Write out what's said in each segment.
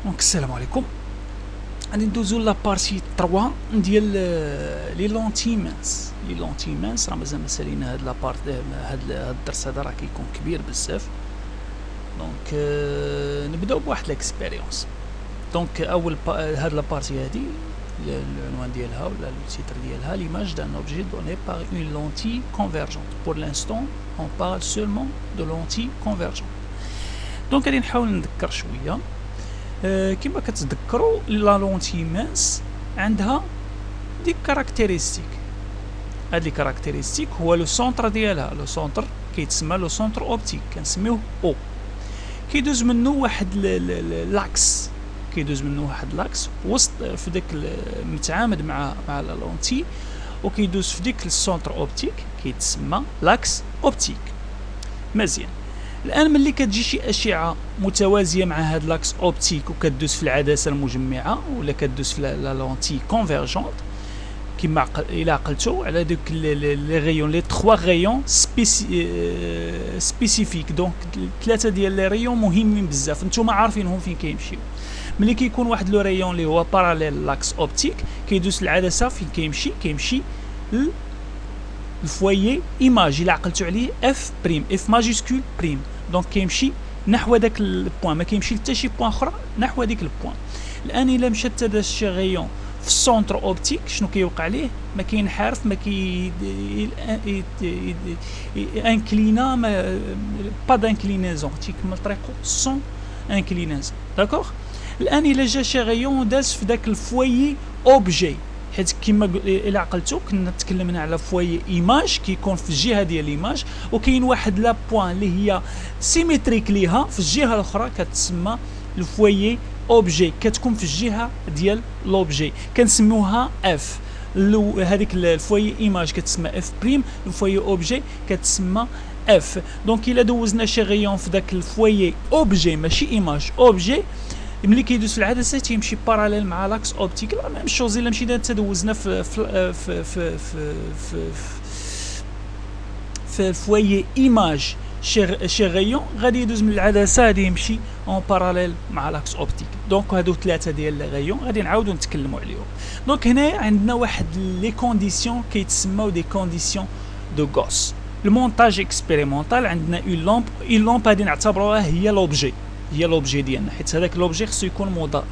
دونك السلام عليكم. غادي ندوزو لا بارتي 3 ديال لي لونتي مانس. لي لونتي مانس راه مازال ما سالينا هاد لا بارت. هاد الدرس هذا راه كيكون كبير بزاف. دونك نبداو بواحد ليكسبيريونس. دونك هاد لا بارتي هادي العنوان ديالها ولا التيتر ديالها l'image d'un objet donné par une lentille convergente. Pour l'instant on parle seulement de lentille convergente. دونك غادي نحاول نذكر شويه. كما كتذكروا لا لونتي مانس عندها دي كاركتيرستيك. هاد لي كاركتيرستيك هو لو سونتر ديالها. لو سونتر كيتسمى لو سونتر اوبتيك، كنسميوه او. كيدوز منه واحد لاكس، كيدوز منه واحد لاكس وسط في داك متعامد مع لا لونتي، وكيدوز في ديك السونتر اوبتيك كيتسمى لاكس اوبتيك. مزيان. الان ملي كتجي شي اشعه متوازيه مع هاد لاكس اوبتيك وكدوز في العدسه المجمعه ولا كدوز في لا لونتي كونفيرجونت، كما الى عقلتو على دوك لي غيون، لي 3 غيون سبيسيفيك. دونك 3 ديال لي ريون مهمين بزاف، نتوما عارفينهم فين كيمشيو. ملي كيكون واحد لو ريون اللي هو باراليل لاكس اوبتيك كيدوز العدسه فين كيمشي الفويي ايماج. الى عقلتو عليه اف بريم، اف ماجيسكول بريم، دونك كيمشي نحو داك البوان، ما كيمشي حتى شي بوان اخرى نحو ديك البوان. الان الا مشى حتى شي غيون في السونتر اوبتيك شنو كيوقع ليه؟ ما كينحرف، ما كي انكلينا، با دانكلينيزون، تيكمل طريقو سون انكلينيزون. داكوغ. الان الا جا شي غيون داز في داك الفويي اوبجي، حيت كما الى عقلتو كنا تكلمنا على فويي ايماج كيكون في الجهه ديال الايماج، وكاين واحد لا بوين اللي هي سيميتريك ليها في الجهه الاخرى كتسمى الفويي اوبجي، كتكون في الجهه ديال لوبجي كنسموها اف. هذيك الفويي ايماج كتسمى اف بريم، الفويي اوبجي كتسمى اف. دونك الا دوزنا شي غيون في داك الفويي اوبجي ماشي ايماج، اوبجي، ملي كيدوز في العدسه تيمشي باراليل مع لاكس اوبتيك. لا ميم شوز الا مشينا تدوزنا في الفويي ايماج شي غيون غادي يدوز من العدسه غادي يمشي اون باراليل مع لاكس اوبتيك. دونك هادو 3 ديال لي غيون غادي نعاودو نتكلموا عليهم. دونك هنا عندنا واحد لي كونديسيون كيتسموا دي كونديسيون دو غوس. المونتاج اكسبيريمونطال عندنا اون لامب غادي نعتبروها هي لوبجي، هي لوبجي ديالنا، حيت هذاك لوبجي خصو يكون مضاء.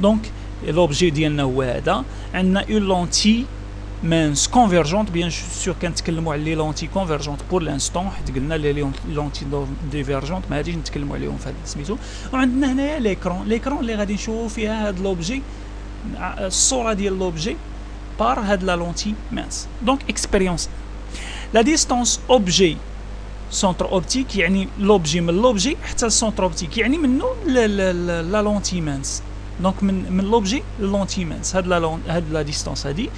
دونك لوبجي ديالنا هو هذا. عندنا اون لونتي مانس كونفيرجونت، بيان سور كنتكلموا على لي لونتي كونفيرجونت بور لانستون، حيت قلنا لي لونتي ديفيرجونت ما غاديش نتكلموا عليهم في هذا سميتو. وعندنا هنايا ليكرون اللي غادي نشوفوا فيها هذا لوبجي، الصوره ديال لوبجي بار هاد لا لونتي مانس. دونك اكسبيريونس لا ديستانس اوبجي سونتر اوبتيك، يعني لوبجي من لوبجي حتى السونتر اوبتيك، يعني منه لا لونتي مانس. دونك من لوبجي لونتي مانس، هاد لا ديستانس هادي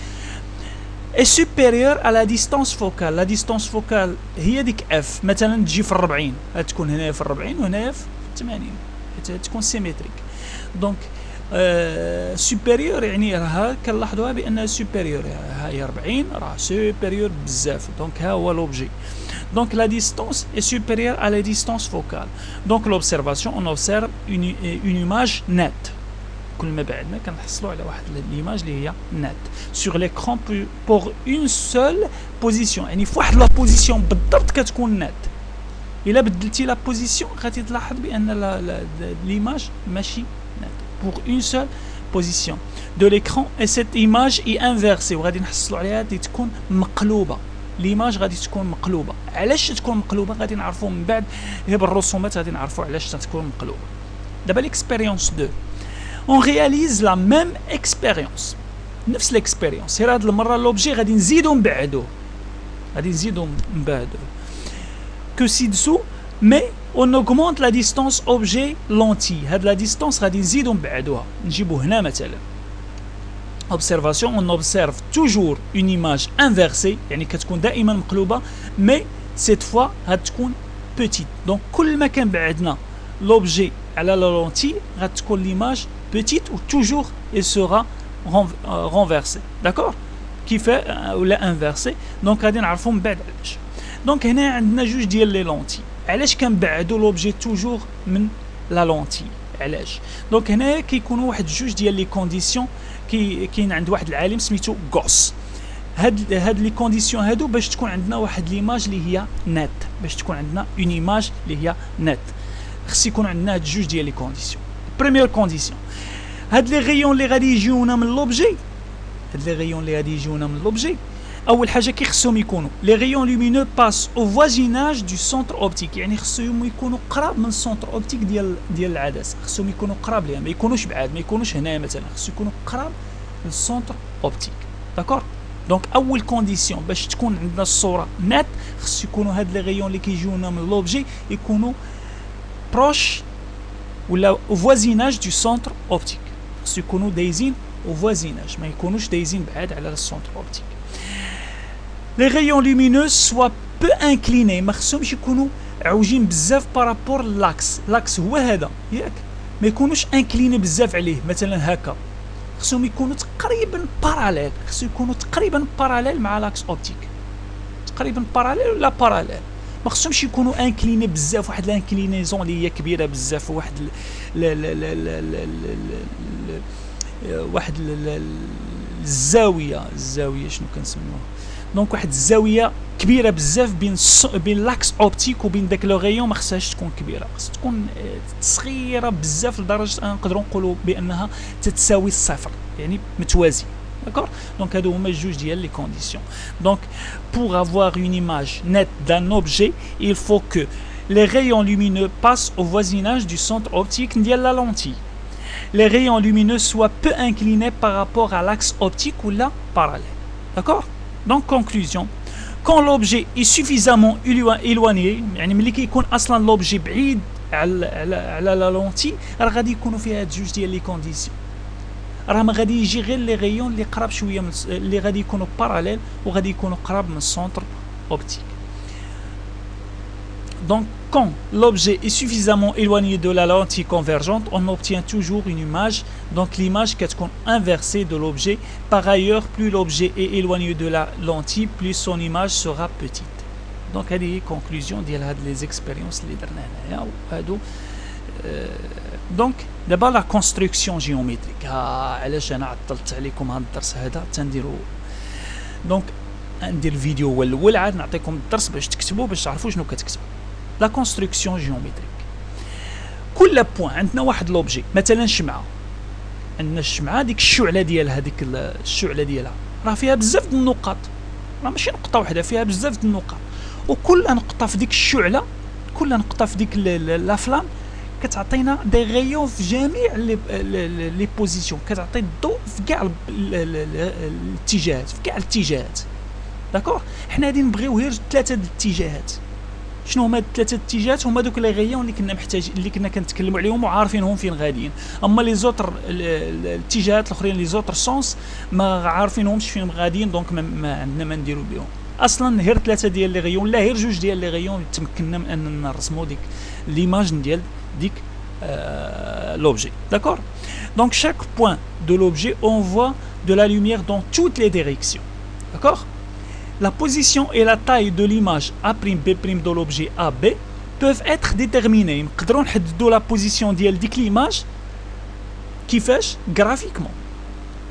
est supérieure à la distance focale. La distance focale هي ديك اف، مثلا تجي في 40، غتكون هنايا في 40 وهنايا في 80، حيت تكون سيميتريك. دونك سوبيريور يعني راها كنلاحظوها بانها سوبيريور، ها هي 40 راه سوبيريور بزاف. دونك ها هو لوبجي. Donc la distance est supérieure à la distance focale. Donc l'observation, on observe une image nette. كل ما بعدنا كنحصلوا على واحد ليماج اللي هي nette sur l'écran pour une seule position، يعني في واحد لا بوزيسيون بالضبط كتكون nette. الا بدلتي لا بوزيسيون غادي تلاحظ بان ليماج ماشي nette pour une seule position de l'écran et cette image est inversée. وغادي نحصلوا عليها غادي تكون مقلوبه. ليماج غادي تكون مقلوبه. علاش تكون مقلوبه غادي نعرفوا من بعد، هي بالرسومات غادي نعرفوا علاش تكون مقلوبه. دابا ليكسبيريونس 2 on réalise la même expérience، نفس ليكسبيريونس، غير هاد المره لوبجي غادي نزيدو نبعدوه، que ci-dessous mais on augmente la distance objet lentille. هاد لا ديستانس غادي نزيدو نبعدوها، نجيبو هنا مثلا observation on observe toujours une image inversée، يعني كتكون دائما مقلوبه، mais cette fois غتكون petite. donc كل ما كان بعدنا l'objet على la lentille غتكون l'image petite ou toujours elle sera renversée. d'accord كيف ولا inversée. donc غادي نعرفوا من بعد علاش. donc هنا عندنا جوج ديال لي لونتي. علاش كنبعدوا لوبجي توجور من لا لونتي. علاش؟ دونك هنايا كيكونوا واحد جوج ديال لي كونديسيون كاين عند واحد العالم سميتو غوس. هاد لي كونديسيون هادو باش تكون عندنا واحد ليماج اللي هي نت، باش تكون عندنا اون ايماج اللي هي نت خص يكون عندنا هاد جوج ديال لي كونديسيون. بريمير كونديسيون، هاد لي غيون اللي غادي يجيونا من لوبجي، اول حاجه كي خصهم يكونوا لي غيون لومينو باس او فوازيناج دو سونتر اوبتيك، يعني خصهم يكونوا قراب من السونتر اوبتيك ديال العدسه، خصهم يكونوا قراب ليها، ما يكونوش بعاد، ما يكونوش هنا مثلا، خصهم يكونوا قراب من السونتر اوبتيك. داكور؟ دونك اول كونديسيون باش تكون عندنا الصوره نت، خص يكونوا هاد لي غيون اللي كيجيونا من لوبجي يكونوا بروش ولا فوازيناج دو سونتر اوبتيك، خص يكونوا دايزين او فوازيناج، ما يكونوش دايزين بعاد على السونتر اوبتيك. لي غيون لومينوز سوا بو انكليني، ما خصهمش يكونوا عوجين بزاف بارابور لاكس هو هذا ياك، ما يكونوش انكليني بزاف عليه مثلا هكا، خصهم يكونوا تقريبا باراليل، مع لاكس اوبتيك، تقريبا باراليل ولا باراليل، ما خصهمش يكونوا انكليني بزاف، واحد الانكلينيزون اللي هي كبيره بزاف، واحد الزاويه شنو كنسموها، دونك واحد الزاويه كبيره بزاف بين لاكس اوبتيك وبين داك لو غيون، ما خصهاش تكون كبيره، خصها تكون صغيره بزاف لدرجه نقدروا نقولوا بانها تتساوي الصفر، يعني متوازي. D'accord? Donc, هادو هما جوج ديال لي كونديسيون. Donc, pour avoir une image nette d'un objet, il faut que les rayons lumineux passent au voisinage du centre optique de la lentille. Les rayons lumineux soient peu inclinés par rapport à l'axe optique ou la parallèle. D'accord? Donc, conclusion. Quand l'objet est suffisamment éloigné, يعني ملي كيكون اصلا l'objet بعيد على لا لونتي، راه غادي يكونوا فيها هاد جوج ديال لي كونديسيون، راه ما غادي يجي غير لي غيون اللي قراب شويه من اللي غادي يكونوا باراليل وغادي يكونوا قراب من السونتر اوبتيك. Donc, quand l'objet est suffisamment éloigné de la lentille convergente, on obtient toujours une image. Donc, l'image qui est inversée de l'objet. Par ailleurs, plus l'objet est éloigné de la lentille, plus son image sera petite. Donc, هذه هي conclusion ديال هاد les expériences اللي درنا هنايا وهادو. دونك دابا لا كونستركسيون جيومتريك، علاش انا عطلت عليكم هذا الدرس هذا تنديرو. دونك ندير الفيديو هو الاول، عاد نعطيكم الدرس باش تكتبوا باش تعرفوا شنو كتكتبوا. لا كونستركسيون جيومتريك، كل بوين عندنا واحد لوبجي، مثلا شمعه، عندنا الشمعه ديك الشعله ديالها، ديك الشعله ديالها راه فيها بزاف د النقاط، راه ماشي نقطه واحده، فيها بزاف د النقاط، وكل نقطه في ديك الشعله، كل نقطه في ديك لا فلام كتعطينا دي غيون في جميع لي بوزيسيون، كتعطي الضوء في كاع الاتجاهات، في كاع الاتجاهات. داكور؟ حنا غادي نبغيو غير ثلاثه د الاتجاهات. شنو هما الثلاثه الاتجاهات؟ هما دوك لي غيون اللي كنا محتاجين، اللي كنا كنتكلموا عليهم وعارفينهم فين غاديين. اما لي زوتر الاتجاهات الاخرين، لي زوتر سونس ما عارفينهمش فين غاديين، دونك ما عندنا ما نديرو بهم. اصلا غير ثلاثه ديال لي غيون، لا غير جوج ديال لي غيون تمكننا من اننا نرسموا ديك ليماج ديال ديك l'objet. D'accord? Donc chaque point de l'objet envoie de la lumière dans toutes les directions. D'accord? La position et la taille de l'image A', B' de l'objet AB peuvent être déterminées. نقدروا نحددوا la position ديال ديك l'image كيفاش graphiquement،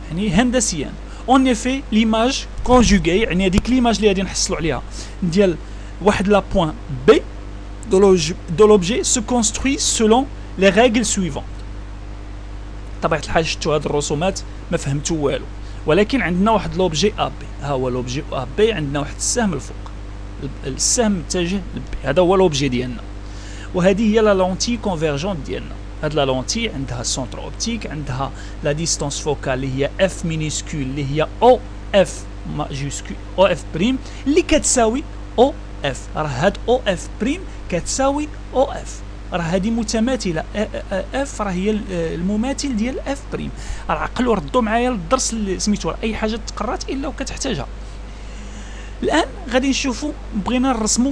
يعني هندسيا. En effet, l'image conjuguée، يعني هذيك l'image اللي غادي نحصلوا عليها ديال واحد لا بوين B de l'objet se construit selon les règles suivantes. طبيعة الحال شفتوا هاد الرسومات ما فهمتوا والو، ولكن عندنا واحد لوبجي ا بي، ها هو لوبجي ا بي، عندنا واحد السهم الفوق، السهم متجه لبي، هذا هو لوبجي ديالنا، وهذه هي لا لونتي كونفيرجونت ديالنا. هاد لا لونتي عندها سونتر اوبتيك، عندها لا ديستانس فوكال اللي هي اف مينيسكول اللي هي او اف ماجيسكول او اف بريم اللي كتساوي او اف. راه هاد او اف بريم كتساوي او اف، راه هذه متماثله، اف راه هي المماثل ديال اف بريم. راه عقلوا ردوا معايا للدرس اللي سميتو اي حاجه تقرات الا وكتحتاجها. الان غادي نشوفوا، بغينا نرسموا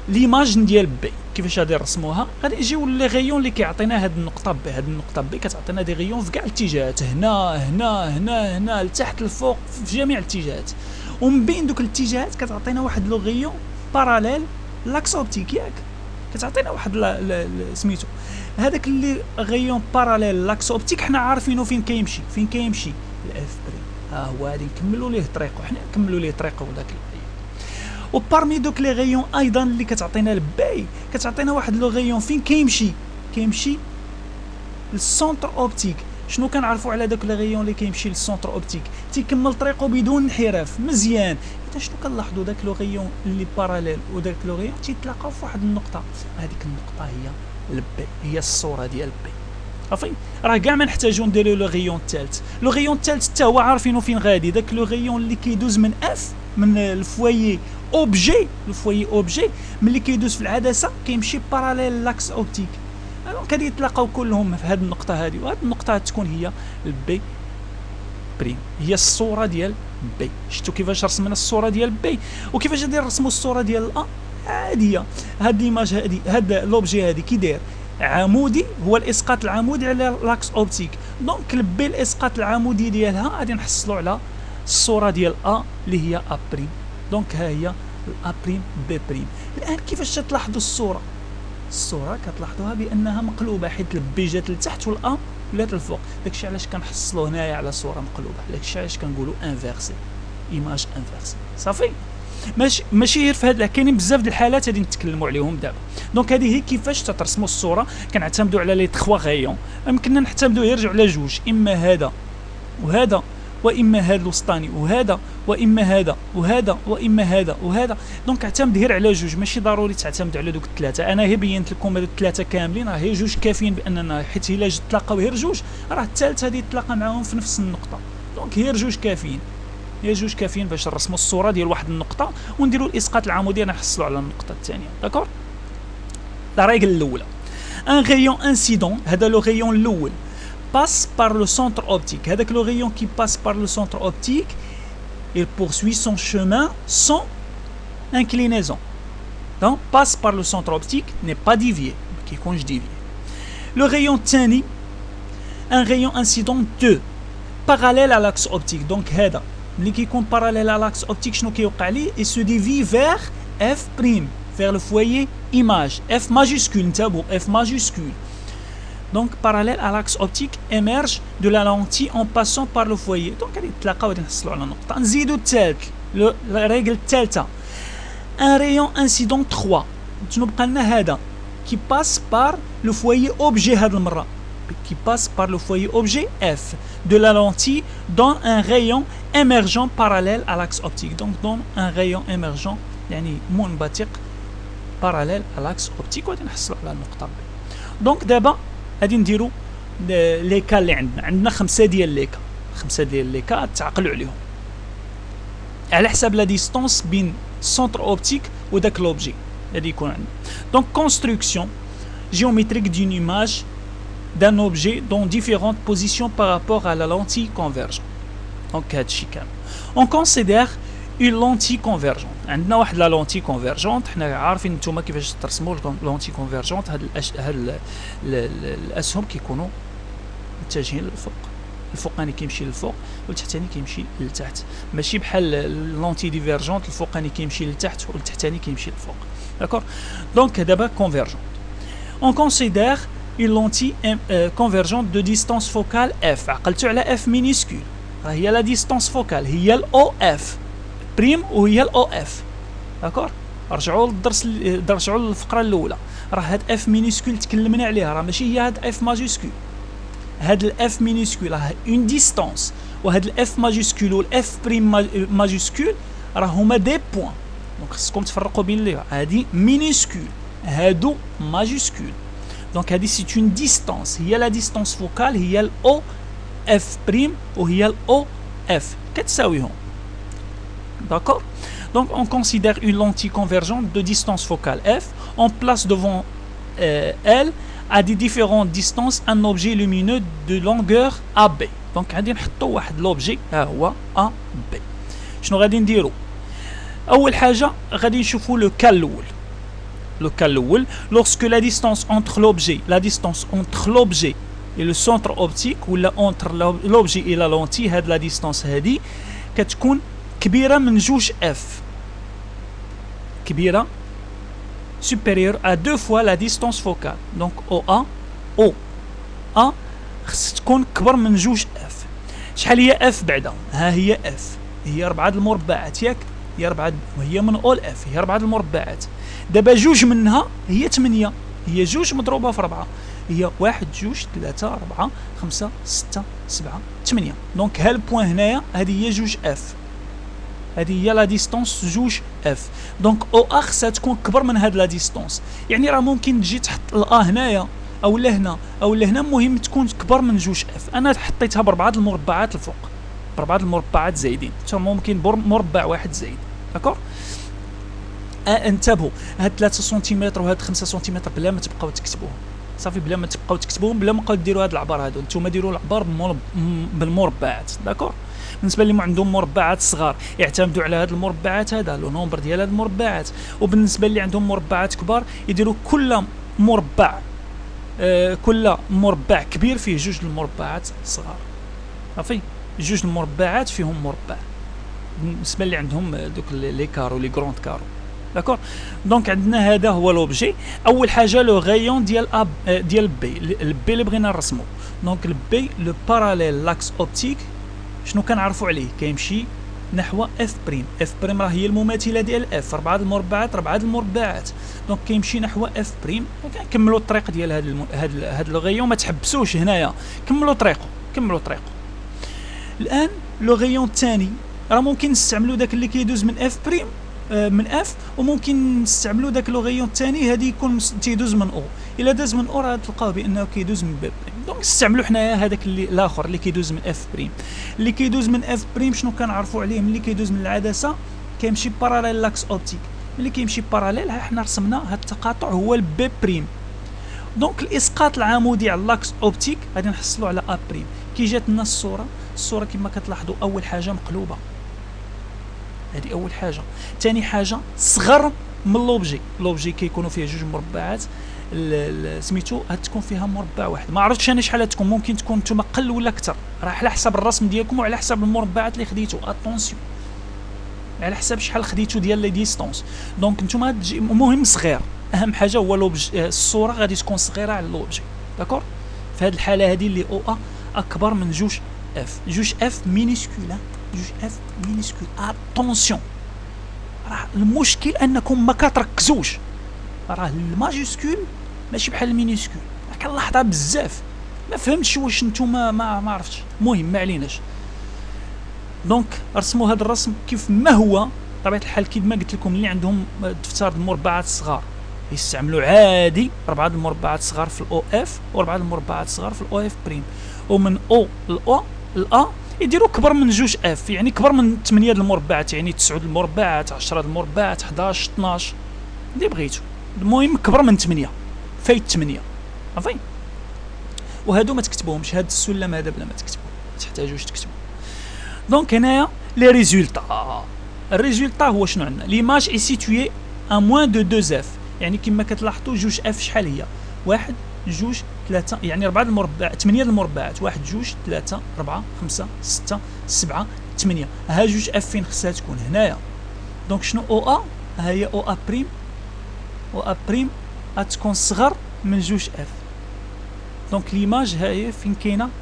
ليماج ديال بي، كيفاش غادي نرسموها؟ غادي نجيو لي غيون اللي كيعطينا هاد النقطه بي، هاد النقطه بي كتعطينا دي غيون في كاع الاتجاهات، هنا لتحت لفوق في جميع الاتجاهات، ومن بين دوك الاتجاهات كتعطينا واحد لو غيون باراليل لاكس اوبتيك، ياك كتعطينا واحد سميتو هذاك اللي غيون باراليل لاكس اوبتيك حنا عارفينه فين كيمشي الاف بريم. ها هو غادي نكملوا ليه طريقه، حنا نكملوا ليه طريقه وداك وبارمي دوك لي غيون ايضا اللي كتعطينا الباي كتعطينا واحد لو غيون فين كيمشي للسونتر اوبتيك. شنو كنعرفوا على داك لي غيون اللي كيمشي للسونتر اوبتيك؟ تيكمل طريقه بدون انحراف مزيان. اذا شنو كنلاحظوا داك لو غيون اللي باراليل وداك لو غيون تيتلاقاو في واحد النقطه، هذيك النقطه هي البي، هي الصوره ديال البي. صافي راه كاع ما نحتاجو نديرو لو غيون الثالث. لو غيون الثالث حتى هو عارفينو فين غادي، داك لو غيون اللي كيدوز من اف من الفوايي اوبجي، ملي كيدوز في العدسه كيمشي باراليل لاكس اوبتيك. دونك غادي يتلاقاو كلهم في هذه النقطه هذه، وهذه النقطه تكون هي البي بريم، هي الصوره ديال بي. شفتوا كيفاش رسمنا الصوره ديال بي وكيفاش غادي نرسموا الصوره ديال الا عاديه. هاد ليماج هادي، هاد لوبجي هادي كي داير عمودي، هو الاسقاط العمودي على لاكس اوبتيك. دونك البي الاسقاط العمودي ديالها غادي نحصلوا على الصوره ديال ا اللي هي ا بريم. دونك ها هي الأ بريم بي بريم. الآن كيفاش تلاحظوا الصورة كتلاحظوها بأنها مقلوبة، حيت البي جات لتحت والأ ولات الفوق. داكشي علاش كنحصلوا هنايا على صورة مقلوبة، داكشي علاش كنقولوا انفيرسي، ايماج انفيرسي. صافي ماشي غير في هاد، كاينين بزاف ديال الحالات غادي نتكلموا عليهم دابا. دونك هذه هي كيفاش ترسموا الصورة. كنعتمدوا على لي 3 غيون، يمكننا نعتمدوا يرجعوا على جوج، اما هذا وهذا، واما هذا الوسطاني وهذا، واما هذا وهذا، واما هذا وهذا. دونك اعتمد غير على جوج، ماشي ضروري تعتمد على دوك الثلاثه. انا هي بينت لكم هذوك الثلاثه كاملين، راه هي جوج كافيين باننا، حيت الا تلاقاو غير جوج راه الثالث غادي يتلاقى معاهم في نفس النقطه. دونك غير جوج كافيين، باش نرسموا الصوره ديال واحد النقطه ونديروا الاسقاط العمودي نحصلوا على النقطه الثانيه. داكور. لا ريغل الاولى، ان غيون انسيدون، هذا لو غيون الاول passe par le centre optique. Avec le rayon qui passe par le centre optique, il poursuit son chemin sans inclinaison. Donc, passe par le centre optique, n'est pas dévié, qui est dévié. Le rayon Tani, un rayon incident 2, parallèle à l'axe optique. Donc, هذا اللي كيكون parallèle à l'axe optique, شنو كيوقع ليه؟ Il se dévie vers F', vers le foyer image. F majuscule, نتابعوا F majuscule. Donc parallèle à l'axe optique émerge de la lentille en passant par le foyer. Donc غادي نتلاقاو غادي نحصلوا على نقطة. نزيدو الثالث، الريغل الثالثة، ان rayon incident 3. شنو بقى لنا؟ هذا qui passe par le foyer objet هاد المرة، qui passe par le foyer objet F de la lentille dans un rayon émergent parallèle à l'axe optique. Donc dans un rayon émergent يعني منبثق parallèle à l'axe optique وغادي نحصلوا على النقطة B. دونك دابا غادي نديرو لي كا اللي عندنا 5 ديال لي كا تعقلوا عليهم على حساب لا ديستونس بين سونتر اوبتيك وداك لوبجي غادي يكون عندنا. دونك كونستركسيون géométrique d'une image d'un objet dans différentes positions par rapport à la lentille convergente. دونك هادشي كامل. On considère une lentille convergente. عندنا واحد لا لونتي كونفيرجونت، حنا عارفين نتوما كيفاش ترسموا لونتي كونفيرجونت. هاد الاسهم كيكونوا متجهين للفوق، الفوقاني كيمشي للفوق والتحتاني كيمشي للتحت، ماشي بحال لونتي ديفيرجونت الفوقاني كيمشي للتحت والتحتاني كيمشي للفوق. داكور. دونك دابا كونفيرجونت. On considère une lentille convergente de distance focale f. عقلتوا على f minuscule، راه هي لا ديستونس فوكال، هي ال OF بريم وهي الاو اف. داكور. رجعوا للدرس، رجعوا للفقره الاولى، راه هاد اف مينيسكول تكلمنا عليها، راه ماشي هي هاد اف ماجيسكول. هاد الاف مينيسكول راه اون ديستونس، وهاد الاف ماجيسكول والاف بريم ماجيسكول راه هما دي بوين. دونك خصكم تفرقوا بين لي، هادي مينيسكول هادو ماجيسكول. دونك هادي سي اون ديستونس، هي لا ديستونس فوكال، هي الاو اف بريم وهي الاو اف كتساويهم. D'accord. Donc on considère une lentille convergente de distance focale f. On place devant elle à des différentes distances un objet lumineux de longueur AB. Donc غادي نحطوا واحد لوبجي ها هو AB. شنو غادي نديرو؟ أول حاجة غادي نشوفوا لو كا الأول. لو كا الأول lorsque la distance entre l'objet et le centre optique ولا entre l'objet et la lentille، هاد لا ديستونس هادي كتكون كبيرة من جوج اف، كبيرة supérieure à 2 fois la distance focale. Donc OA او ا خص تكون كبر من جوج اف. شحال هي اف بعدا؟ ها هي اف هي 4 المربعات ياك، هي 4 وهي من اول اف هي 4 المربعات. دابا جوج منها هي 8، هي جوج مضروبه في 4 هي 1 2 3 4 5 6 7 8. دونك ها البوان هنايا هذه هي جوج اف، هذه هي لا ديستونس جوج اف. دونك او ا خصها تكون كبر من هاد لا ديستونس. يعني راه ممكن تجي تحط الا هنايا او لهنا او لهنا، المهم تكون كبر من جوج اف. انا حطيتها ب4 المربعات الفوق، ب4 المربعات زايدين، حتى ممكن مربع واحد زايد. داكور. انتبهوا، هاد 3 سنتيمتر وهاد 5 سنتيمتر بلا ما تبقاو تكتبوهم، صافي بلا ما تبقاو تكتبوهم، بلا ما تبقاو ديروا هاد العبار هادو. نتوما ديروا العبار بالمربعات. داكور. بالنسبه اللي ما عندهم مربعات صغار يعتمدوا على هاد المربعات، هذا لو نومبر ديال هاد المربعات. وبالنسبه اللي عندهم مربعات كبار يديروا كل مربع كل مربع كبير فيه جوج المربعات صغار. صافي جوج المربعات فيهم مربع بالنسبه اللي عندهم دوك لي كارو لي غروند كارو. داكور. دونك عندنا هذا هو لوبجي. اول حاجه لو غيون ديال بي، البي اللي بغينا نرسمو. دونك البي لو باراليل لاكس اوبتيك شنو كنعرفوا عليه؟ كيمشي نحو اف بريم. اف بريم راه هي المماثله ديال اف، 4 المربعات 4 المربعات. دونك كيمشي نحو اف بريم. كنكملوا الطريق ديال هاد لو غيون، ما تحبسوش هنايا، كملوا طريقه كملوا طريقه. الان لو غيون الثاني راه ممكن نستعملوا داك اللي كيدوز من اف بريم من اف، وممكن نستعملوا داك لو غيون الثاني هذه يكون تيدوز من او. الا داز من او راه تلقاو بانه كيدوز من بي بريم. دونك نستعملوا حنايا هذاك اللي الاخر اللي كيدوز من اف بريم. اللي كيدوز من اف بريم شنو كنعرفوا عليه؟ ملي كيدوز من العدسه كيمشي باراليل لاكس اوبتيك. ملي كيمشي باراليل ها حنا رسمنا هذا التقاطع هو البي بريم. دونك الاسقاط العمودي على لاكس اوبتيك غادي نحصلوا على ا بريم. كي جات لنا الصوره كما كتلاحظوا اول حاجه مقلوبه، هذه اول حاجه. ثاني حاجه صغر من لوبجي كيكونوا فيه جوج مربعات، سميتو تكون فيها مربع واحد. ما عرفتش انا شحال تكون، ممكن تكون نتوما قل ولا اكثر، راه على حسب الرسم ديالكم وعلى حسب المربعات اللي خديتو. اتونسيون على حسب شحال خديتو ديال لي ديستونس. دونك نتوما المهم صغير، اهم حاجه هو لوبجي، الصوره غادي تكون صغيره على اللوبجي. داكور. في هذه الحاله هذه اللي او اكبر من جوج اف مينيسكول، جوج اف مينيسكول. اتونسيون، راه المشكل انكم ما كتركزوش، راه الماجيسكول ماشي بحال المينيسكول. كنلاحظها بزاف، ما فهمتش واش نتوما ما عرفتش. المهم ما عليناش. دونك رسموا هذا الرسم كيف ما هو. طبيعه الحال كيما قلت لكم اللي عندهم دفتر المربعات الصغار يستعملوا عادي 4 المربعات صغار في الاو اف و4 المربعات صغار في الاو اف بريم. ومن او الا يديروا كبر من جوج اف، يعني كبر من 8 المربعات، يعني 9 المربعات 10 المربعات 11 12 اللي بغيتو. المهم كبر من 8 فايت 8. صافي. وهادو ما تكتبوهمش، هاد السلم هذا بلا ما تكتبوه، ما تحتاجوش تكتبوه. دونك هنايا لي ريزولطا. الريزولطا هو شنو عندنا؟ ليماج اي سيتويي ا موان دو 2 اف، يعني كما كتلاحظوا جوج اف شحال هي؟ 1 2 3، يعني 4 المربعات 8 المربعات 1 2 3 4 5 6 7 8. ها جوج اف فين خصها تكون؟ هنايا. دونك شنو او ا؟ ها هي او ا بريم، او ا بريم غتكون صغر من جوج اف. دونك ليماج ها هي فين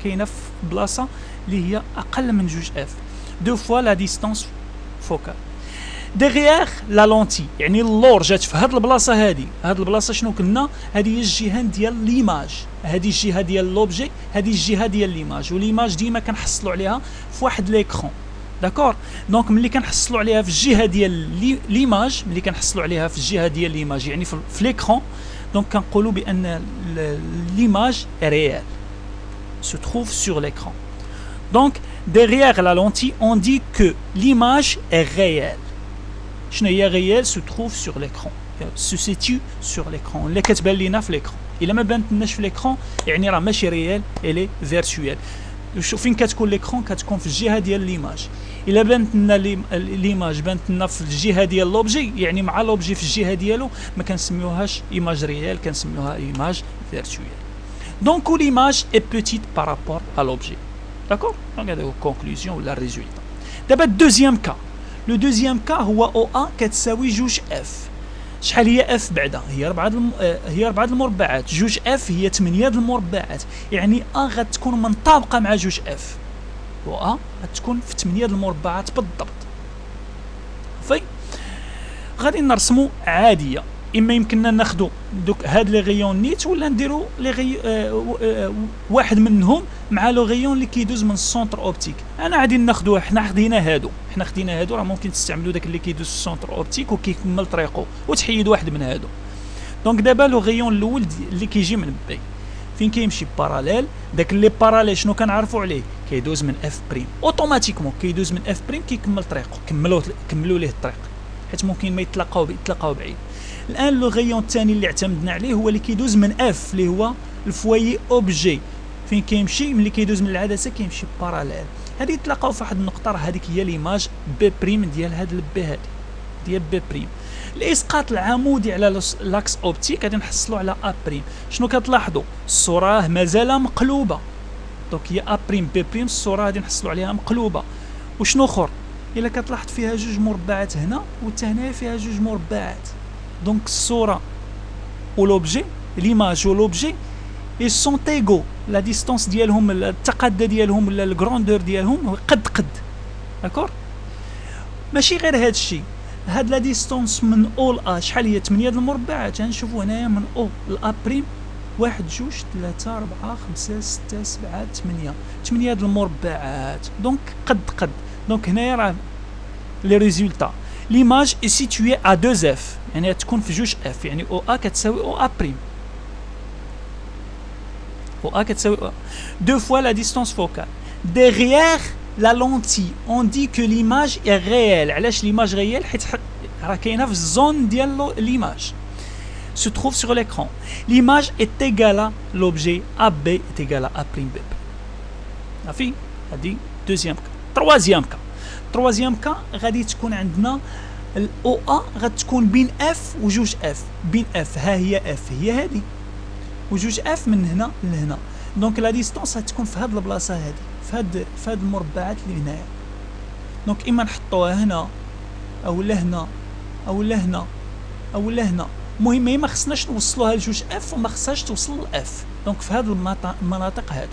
كاينه في بلاصه اللي هي اقل من جوج اف، دو فوا لا ديستانس فوكال. ديغيغ لا لونتي، يعني اللور جات في هاد البلاصه هادي. هاد البلاصه شنو قلنا؟ هذه هي الجهه ديال ليماج، هذه الجهه ديال لوبجي، هذه الجهه ديال ليماج. وليماج ديما كنحصلوا عليها في واحد ليكرون. داكور. دونك ملي كنحصلوا عليها في الجهه ديال ليماج، ملي كنحصلوا عليها في الجهه ديال ليماج يعني في ليكرون، دونك كنقولوا بان ليماج ريال se trouve sur l'écran. Donc derrière la lentille on dit que l'image est réelle. شنو هي réelle؟ se trouve sur l'écran، se situe sur l'écran، اللي كتبان لينا في l'écran. الا ما بانتناش في l'écran يعني راه ماشي ريال، elle est virtuelle. شوف فين كتكون l'écran؟ كتكون في الجهه ديال ليماج. الا بانت لنا ليماج بانت لنا في الجهه ديال لوبجي، يعني مع لوبجي في الجهه ديالو ما كنسميوهاش ايماج ريال، كنسميوها ايماج فيرتويال. دونك ليماج اي بوتيت بارابور ا لوبجي. داكور. دونك هذا هو كونكلوزيون ولا ريزولتا. دابا الدوزيام كا، لو دوزيام كا هو او ا كتساوي جوج اف. شحال هي اف بعدا؟ هي 4 هي 4 المربعات. جوج اف هي 8 المربعات، يعني غتكون منطابقه مع جوج اف، و غتكون في 8 المربعات بالضبط. غادي نرسمو عاديه، اما يمكننا ناخدو دوك هاد لي غيون نيت، ولا نديرو لي واحد منهم مع لو غيون اللي كيدوز من السونتر اوبتيك. انا غادي ناخدو، حنا خدينا هادو راه ممكن تستعملوا داك اللي كيدوز السونتر اوبتيك وكيكمل طريقو وتحيد واحد من هادو. دونك دابا لو غيون الاول اللي كيجي من بي فين كيمشي باراليل، داك اللي باراليل شنو كنعرفوا عليه؟ كيدوز من اف بريم اوتوماتيكمون، كيدوز من اف بريم كيكمل طريقو، كملوا ليه الطريق، حيت ممكن ما يتلاقاو بعيد. الان لو غيون الثاني اللي اعتمدنا عليه هو اللي كيدوز من اف، اللي هو الفوايي اوبجي، فين كيمشي ملي كيدوز من العدسه كيمشي باراليل. هادي يتلاقاو في واحد النقطه، راه هذيك هي ليماج بي بريم ديال هاد البي، هادي ديال بي بريم. الاسقاط العمودي على لاكس اوبتيك غادي نحصلوا على ا بريم. شنو كتلاحظوا؟ الصوره مازال مقلوبه، دونك هي ا بريم بي بريم، الصوره غادي نحصلوا عليها مقلوبه. وشنو اخر؟ الا كتلاحظ فيها جوج مربعات هنا، والثانيه فيها جوج مربعات، دونك الصوره ولوبجي، ليماج ولوبجي اي سون ايغو، لا ديستونس ديالهم، التقاده ديالهم ولا الكروندور ديالهم قد داكور. ماشي غير هذا الشيء، هاد لا ديستونس من او ل شحال هي؟ 8 المربعات. غنشوفوا هنايا من او ل بريم 1 2 3 4 5 6 7 8 المربعات، دونك قد. دونك هنايا راه لي ريزولتا، ليماج اي سيتوي ا 2 اف، يعني تكون في جوج اف، يعني او ا كتساوي او ا بريم، او ا كتساوي او 2 fois la distance focale. Derrière la lentille on dit que l'image est réelle. علاش l'image réelle؟ حيت راه كاينه في الزون ديال l'image se trouve sur l'écran. L'image est égale à l'objet AB est égal à A prime B. صافي، هادي دوزيام كا. تروازيام كا غادي تكون عندنا الاو ا غتكون بين اف وجوج اف، بين اف، ها هي اف هي هادي، وجوج اف من هنا لهنا، دونك لا ديستونس غتكون في هاد البلاصه هادي، في هاد المربعات اللي هنايا. دونك اما نحطوها هنا اولا هنا اولا هنا اولا هنا، المهم ما خصناش نوصلوها لجوج اف وما خصهاش توصل لاف، دونك في هاد المناطق هادو.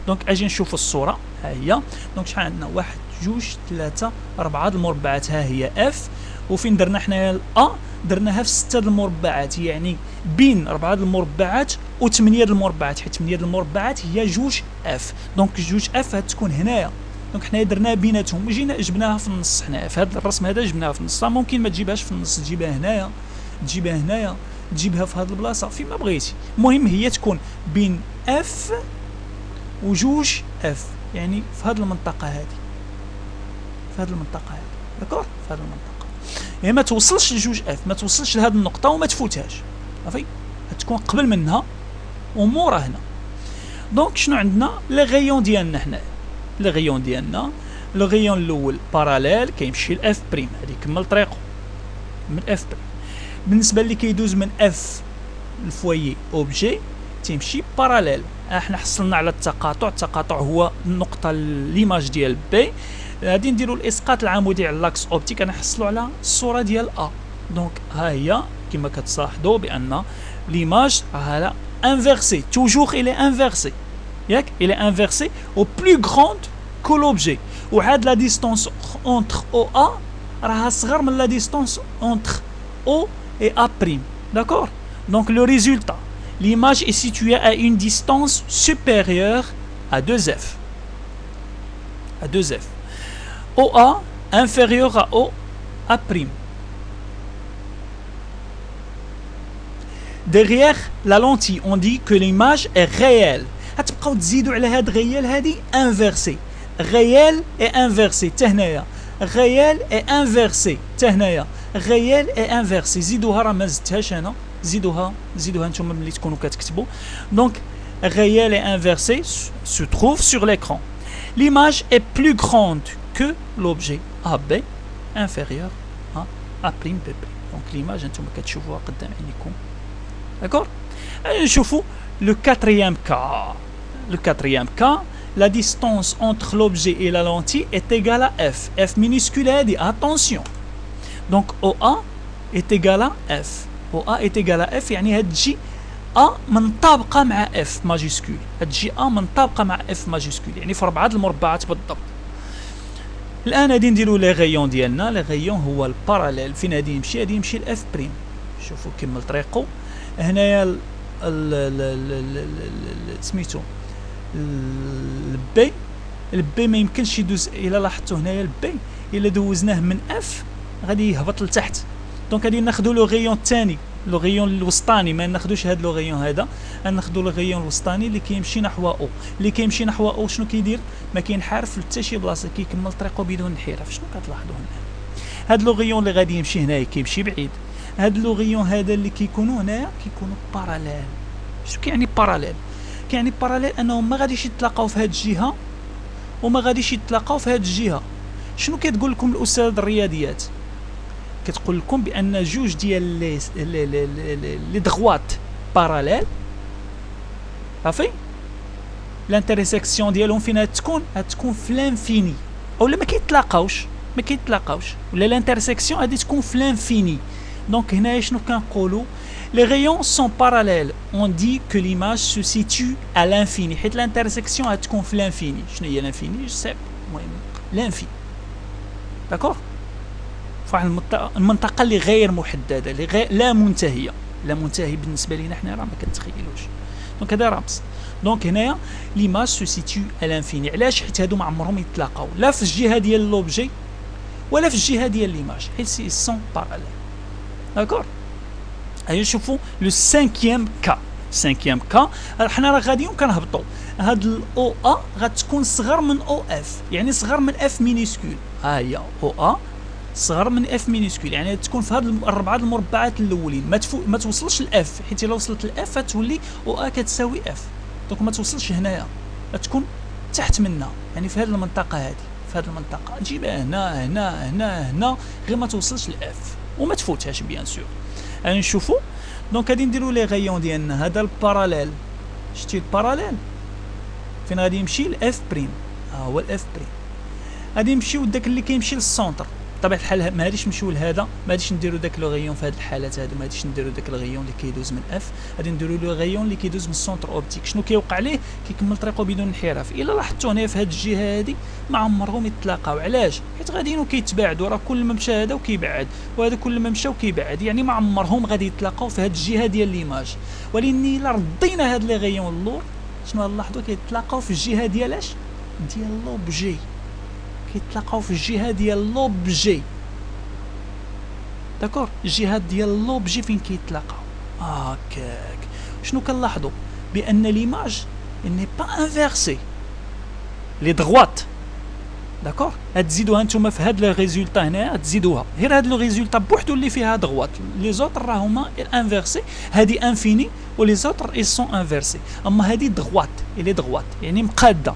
دونك اجي نشوف الصوره، ها هي. دونك شحال عندنا؟ 1 2 3 4 المربعات، ها هي اف، وفين درنا حنايا الا؟ درناها في 6 المربعات، يعني بين 4 المربعات و 8 المربعات، حيت 8 المربعات هي جوج اف، دونك جوج اف غتكون هنايا. دونك حنايا درناها بيناتهم، وجينا جبناها في النص. حنايا في هذا الرسم هذا جبناها في النص، ممكن ما تجيبهاش في النص، تجيبها هنايا، تجيبها هنايا، تجيبها في هذه البلاصه، فيما بغيتي. المهم هي تكون بين اف وجوج اف، يعني في هذه المنطقه هذه، في هذه المنطقه هذه، داكور، في هذه المنطقه. يعني ما توصلش لجوج اف، ما توصلش لهذه النقطه وما تفوتهاش، صافي، تكون قبل منها ومورا هنا. دونك شنو عندنا؟ لي غيون ديالنا حنايا، لي غيون ديالنا، لو غيون الاول باراليل كيمشي لاف بريم، هادي كمل طريقه من اف بريم. بالنسبه اللي كيدوز من اف الفوايي اوبجي تيمشي باراليل. احنا حصلنا على التقاطع هو النقطه ليماج ديال بي. غادي نديروا الاسقاط العمودي على لاكس اوبتيك، غنحصلوا على الصوره ديال ا. دونك ها هي كما كتلاحظوا بان ليماج راها انفيرسي، توجور الى انفيرسي، ياك الى انفيرسي او بلو غروند كو لوبجي. وهاد لا ديستونس اونتر او ا راها صغر من لا ديستونس اونتر او et A'. D'accord? Donc le résultat, l'image est située à une distance supérieure à 2f. À 2f. OA inférieur à OA'. Derrière la lentille, on dit que l'image est réelle. غتبقاو تزيدوا على هاد غيال هادي inversé. Réel et inversé. تهنايا. Réel et inversé. تهنايا. غيال اي انفيرسي. زيدوها، راه ما زدتهاش انا، زيدوها نتوما ملي تكونوا كتكتبوا. دونك غيال اي انفيرسي se trouve sur l'écran. L'image est plus grande que l'objet AB inférieur à A'. دونك l'image نتوما كتشوفوها قدام عينيكم، داكور. نشوفوا لو كاتريام كا. Le quatrième cas, la distance entre l'objet et la lentille est égale à f. F minuscule هادي، attention. Donc OA est égal à F. و ا ايت ايكال اف يعني هاد تجي ا منطابقه مع اف ماجيسكول، هاد تجي ا منطابقه مع اف ماجيسكول، يعني في 4 المربعات بالضبط. الان غادي نديرو لي غيون ديالنا. لي غيون هو الباراليل، فين غادي يمشي؟ غادي يمشي لاف بريم. شوفوا كمل طريقو هنايا سميتو البي. البي ما يمكنش يدوز، الا لاحظتوا هنايا البي الا دوزناه من اف غادي يهبط لتحت. دونك غادي ناخذوا لو غيون الثاني، لو غيون الوسطاني، ما ناخذوش هذا لو غيون هذا، ناخذوا لو غيون الوسطاني اللي كيمشي نحو او. اللي كيمشي نحو او شنو كيدير؟ ما كينحرف حتى شي بلاصه، كيكمل طريقه بدون انحراف. شنو كتلاحظوا هنا؟ هذا لو غيون اللي غادي يمشي هنايا كيمشي بعيد، هذا لو غيون هذا اللي كيكونوا هنايا كيكونوا باراليل. شنو كيعني باراليل؟ كيعني باراليل انهم ما غاديش يتلاقاو في هذه الجهه وما غاديش يتلاقاو في هذه الجهه. شنو كتقول لكم الاستاذ الرياضيات؟ كتقول لكم بان جوج ديال لي دغوات باراليل صافي لانترسيكسيون ديالهم فين غتكون؟ غتكون في لانفيني، اولا ما كيتلاقاوش ولا لانترسيكسيون غادي تكون في لانفيني. دونك هنايا شنو كنقولوا؟ les rayons sont parallèles. On dit que l'image se situe à l'infini. حيت l'intersection غتكون في l'infini. شنو هي l'infini؟ je sais المهم l'infini. داكور؟ فواحد المنطقة اللي غير محددة، اللي لا منتهية. لا منتهي بالنسبة لينا حنا راه ما كنتخيلوش. دونك هذا رمز. دونك هنايا l'image se situe à l'infini. علاش؟ حيت هادو ما عمرهم يتلاقاو لا في الجهة ديال لوبجي ولا في الجهة ديال ليماج، حيت سي سون باراليل. داكور؟ هيا شوفوا لو سانكيام كا. سانكيام كا حنا راه غاديين كنهبطوا. هاد الاو ا غتكون صغر من او اف، يعني صغر من اف مينيسكول. ها هي او ا صغر من اف مينيسكول، يعني تكون في هاد الاربعه المربعات الاولين، ما توصلش لاف، حيت الا وصلت لاف غتولي او ا كتساوي اف. دونك ما توصلش هنايا، غتكون تحت منها، يعني في هاد المنطقه هادي، في هاد المنطقه تجيبها هنا هنا هنا هنا، غير ما توصلش لاف وما تفوتهاش بيان سور. غادي نشوفوا. دونك غادي نديروا لي غيون ديالنا. هذا الباراليل، شتي الباراليل فين غادي يمشي؟ الاف بريم. ها هو الاف بريم. غادي يمشيو داك اللي كيمشي للسونتر. بطبيعه الحال ما غاديش نمشيو لهذا، ما غاديش نديروا داك لو غيون في هذه الحالات هادو، ما غاديش نديروا داك الغيون اللي كيدوز من اف، غادي نديروا لو غيون اللي كيدوز من السونتر اوبتيك. شنو كيوقع ليه؟ كيكمل طريقه بدون انحراف. الا لاحظتوا هنا في هذه الجهه هذه ما عمرهم يتلاقاو. علاش؟ حيت غاديين وكيتباعدوا، راه كل ما مشى هذا وكيبعد وهذا كل ما مشى وكيبعد، يعني ما عمرهم غادي يتلاقاو في هذه الجهه ديال ليماج. ولكن الا ردينا هاد لي غيون اللور شنو غنلاحظوا؟ كيتلاقاو في الجهه ديال ديال لوبجي، كيتلاقاو في الجهه ديال لوبجي. داكور؟ الجهات ديال لوبجي فين كيتلاقاو. هكاك. شنو كنلاحظوا؟ بان ليماج ني با انفيرسي لي دغوات. داكور؟ تزيدوها نتوما في هاد لو ريزولتا هنا، تزيدوها غير هاد لو ريزولتا بوحدو اللي فيها دغوات، لي زوتر راه هما انفيرسي. هادي انفيني ولي زوتر اي سون انفيرسي. اما هادي دغوات، لي دغوات يعني مقاده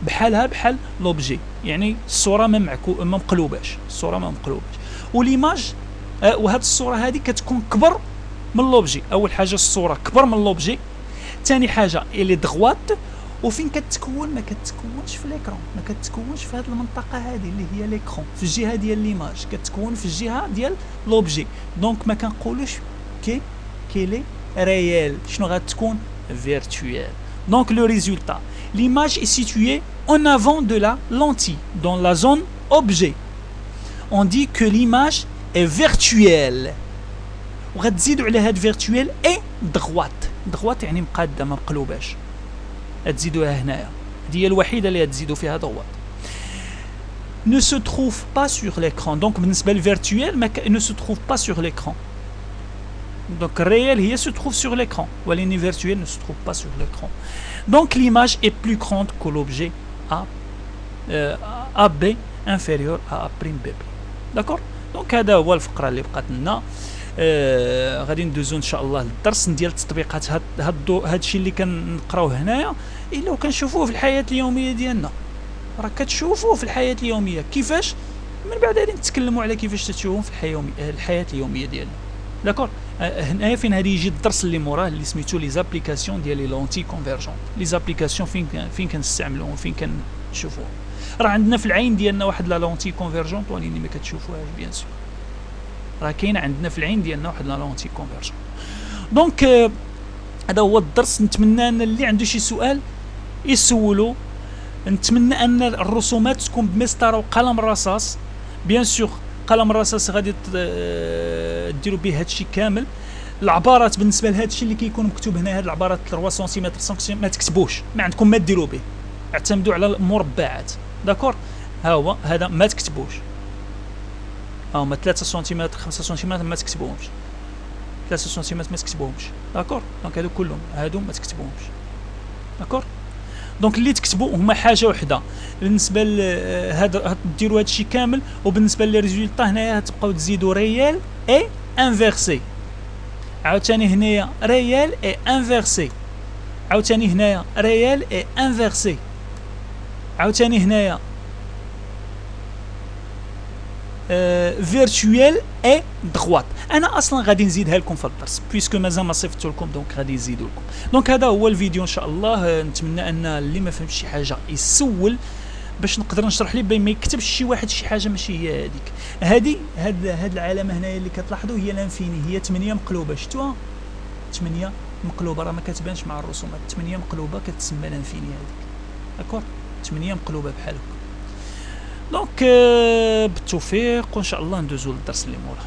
بحالها بحال لوبجي، يعني الصوره ما مقلوباش، الصوره ما مقلوباش. وليماج وهاد الصوره هذه كتكون كبر من لوبجي. اول حاجه الصوره كبر من لوبجي، ثاني حاجه اللي دغوات. وفين كتكون؟ ما كتكونش في ليكرون، ما كتكونش في هذه المنطقه هذه اللي هي ليكرون، في الجهه ديال ليماج، كتكون في الجهه ديال لوبجي. دونك ما كنقولوش كيلي ريال. شنو غتكون؟ فيرتويال. دونك لو ريزولتا l'image est située en avant de la lentille dans la zone objet. On dit que l'image est virtuelle. وغتزيدوا على هاد فيرتويال اي دغوات. دغوات يعني مقاده ما مقلوباش، غتزيدوها هنايا، هي الوحيده اللي غتزيدوا فيها دغوات. ne se trouve pas sur l'écran. donc بالنسبه للفيرتويال ne se trouve pas sur l'écran. donc réel هي se trouve sur l'écran ولكن virtuel ne se trouve pas sur l'écran. donc l'image est plus grande que l'objet AB inférieur à A'B. d'accord. دونك هذا هو الفقره اللي بقات لنا. غادي ندوزو ان شاء الله للدرس ديال التطبيقات. هاد الشيء اللي كنقراوه هنايا الا كنشوفوه في الحياه اليوميه ديالنا، راه كتشوفوه في الحياه اليوميه. كيفاش؟ من بعد غادي نتكلموا على كيفاش تشوفوه في الحياه اليوميه ديالنا. داكور. هنايا فين غادي يجي الدرس اللي موراه اللي سميتو لي زابليكاسيون ديال لي لونتي كونفيرجونت. لي زابليكاسيون فين كنستعملوهم، فين كنشوفوهم. راه عندنا في العين ديالنا واحد لا لونتي كونفيرجونت ولكن ما كتشوفوهاش بيان سور. راه كاينه عندنا في العين ديالنا واحد لا لونتي كونفيرجونت. دونك هذا هو الدرس. نتمنى ان اللي عنده شي سؤال يسولو. نتمنى ان الرسومات تكون بمسطره وقلم رصاص. بيان سور قلم الرصاص غادي ديروا به هادشي كامل. العبارات بالنسبه لهادشي اللي كيكون مكتوب هنا، هاد العبارات 3 سنتيمتر 5 سنتيمتر ما تكتبوش، ما عندكم ما ديروا به، اعتمدوا على المربعات. داكور، ها هو هذا ما تكتبوش، ها هما 3 سنتيمتر 5 سنتيمتر ما تكتبوهمش، 3 سنتيمتر ما تكتبوهمش. داكور، دونك هادو كلهم هادو ما تكتبوهمش. داكور، دونك اللي تكتبوا هما حاجه وحده بالنسبه لهذا، ديروا هادشي كامل. وبالنسبه لي ريزولطا هنايا تبقاو تزيدوا ريال اي انفيرسي، عاوتاني هنايا ريال اي انفيرسي، عاوتاني هنايا ريال اي انفيرسي، عاوتاني هنايا فيرتويال اي دغوات. انا اصلا غادي نزيدها لكم في الدرس بويسكو مازال ما صيفطت لكم، دونك غادي نزيدو لكم. دونك هذا هو الفيديو ان شاء الله. نتمنى ان اللي ما فهمش شي حاجه يسول باش نقدر نشرح ليه، ما يكتبش شي واحد شي حاجه ماشي هي هذيك. هاد العلامه هنايا اللي كتلاحظوا هي لانفيني، هي 8 مقلوبه، شفتوها 8 مقلوبه، راه ما كتبانش مع الرسومات. 8 مقلوبه كتسمى لانفيني هذيك. داكور، 8 مقلوبه بحال هكا. دونك بالتوفيق، وان شاء الله ندوزو للدرس اللي موراه.